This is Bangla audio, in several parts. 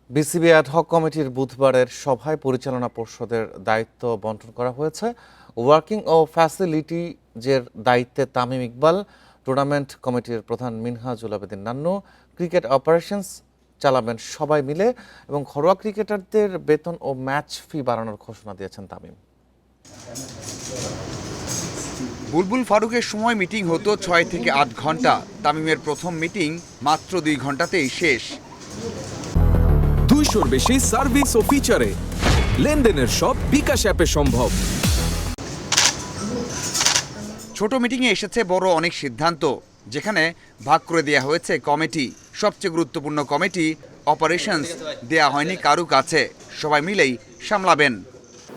বিসিবি অ্যাডহক কমিটির বুধবারের সভায় পরিচালনা পর্ষদের দায়িত্ব বন্টন করা হয়েছে। ওয়ার্কিং ও ফ্যাসিলিটিজের দায়িত্বে তামিম ইকবাল, টুর্নামেন্ট কমিটির প্রধান মিনহাজুল আবেদিন নান্নু, ক্রিকেট অপারেশনস চালাবেন সবাই মিলে এবং ঘরোয়া ক্রিকেটারদের বেতন ও ম্যাচ ফি বাড়ানোর ঘোষণা দিয়েছেন তামিম। বুলবুল ফারুকের সময় মিটিং হতো 6 থেকে 8 ঘন্টা। তামিমের প্রথম মিটিং মাত্র 2 ঘন্টাতেই শেষ। 200-র বেশি সার্ভিস ও ফিচারে লেনদেনের সব বিকাশ অ্যাপে সম্ভব। ছোট মিটিংয়ে এসেছে বড় অনেক সিদ্ধান্ত, যেখানে ভাগ করে দেওয়া হয়েছে কমিটি। সবচেয়ে গুরুত্বপূর্ণ কমিটি অপারেশনস দেয়া হয়নি কারু কাছে, সবাই মিলেই সামলাবেন।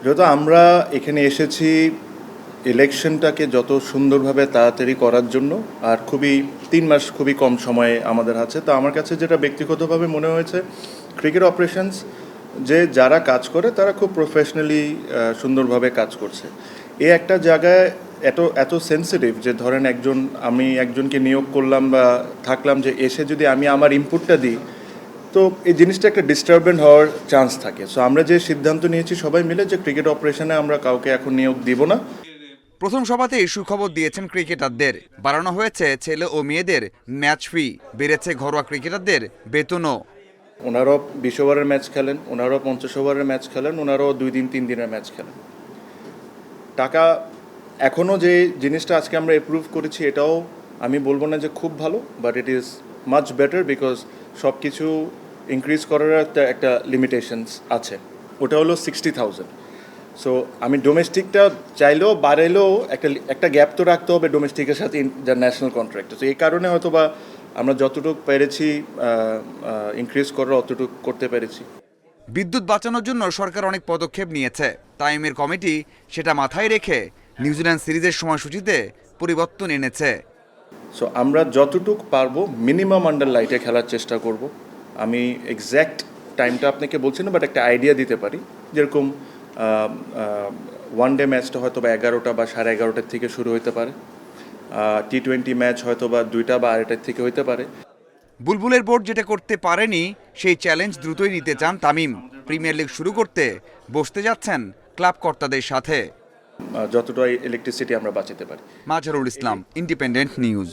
যেহেতু আমরা এখানে এসেছি ইলেকশনটাকে যত সুন্দরভাবে তাড়াতাড়ি করার জন্য, আর 3 মাস খুবই কম সময়ে আমাদের আছে, তো আমার কাছে যেটা ব্যক্তিগতভাবে মনে হয়েছে ক্রিকেট অপারেশনস যে যারা কাজ করে তারা খুব প্রফেশনালি সুন্দরভাবে কাজ করছে। এই একটা জায়গায় এত সেন্সিটিভ যে ধরেন আমি একজনকে নিয়োগ করলাম বা থাকলাম, যে এসে যদি আমি আমার ইনপুটটা দিই তো এই জিনিসটা একটা ডিস্টারবেন্ট হওয়ার চান্স থাকে। সো আমরা যে সিদ্ধান্ত নিয়েছি সবাই মিলে যে ক্রিকেট অপারেশনে আমরা কাউকে এখন নিয়োগ দিব না। প্রথম সভাতেই সুখবর দিয়েছেন ক্রিকেটারদের। বাড়ানো হয়েছে ছেলে ও মেয়েদের ম্যাচ ফি, বেড়েছে ঘরোয়া ক্রিকেটারদের বেতনও। ওনারাও 20 ওভারের ম্যাচ খেলেন, ওনারাও 50 ওভারের ম্যাচ খেলেন, ওনারাও 2 দিন 3 দিনের ম্যাচ খেলেন। টাকা এখনও যে জিনিসটা আজকে আমরা অ্যাপ্রুভ করেছি এটাও আমি বলবো না যে খুব ভালো, but it is much better because সব কিছু ইনক্রিজ করার একটা লিমিটেশনস আছে। ওটা হলো 60,000। সো আমি ডোমেস্টিকটা চাইলেও বাড়াইলেও একটা গ্যাপ তো রাখতে হবে ডোমেস্টিকের সাথে ন্যাশনাল কন্ট্রাক্ট। তো এই কারণে হয়তো বা আমরা যতটুকু পেরেছি ইনক্রিজ করার অতটুকু করতে পেরেছি। বিদ্যুৎ বাঁচানোর জন্য সরকার অনেক পদক্ষেপ নিয়েছে। তামিমের কমিটি সেটা মাথায় রেখে নিউজিল্যান্ড সিরিজের সময়সূচিতে পরিবর্তন এনেছে। সো আমরা যতটুকু পারবো মিনিমাম আন্ডার লাইটে খেলার চেষ্টা করব। আমি এক্স্যাক্ট টাইমটা আপনাকে বলছি না, বাট একটা আইডিয়া দিতে পারি। যেরকম ওয়ান ডে ম্যাচটা হয়তো বা 11টা বা 11:30 থেকে শুরু হতে পারে। T20 ম্যাচ হয়তো বা 2টা বা 2:30 থেকে হতে পারে। বুলবুলের বোর্ড যেটা করতে পারেনি সেই চ্যালেঞ্জ দ্রুতই নিতে চান তামিম। প্রিমিয়ার লিগ শুরু করতে বসতে যাচ্ছেন ক্লাব কর্তাদের সাথে। যতটা ইলেকট্রিসিটি আমরা বাঁচাতে পারি। Mazharul Islam, independent news.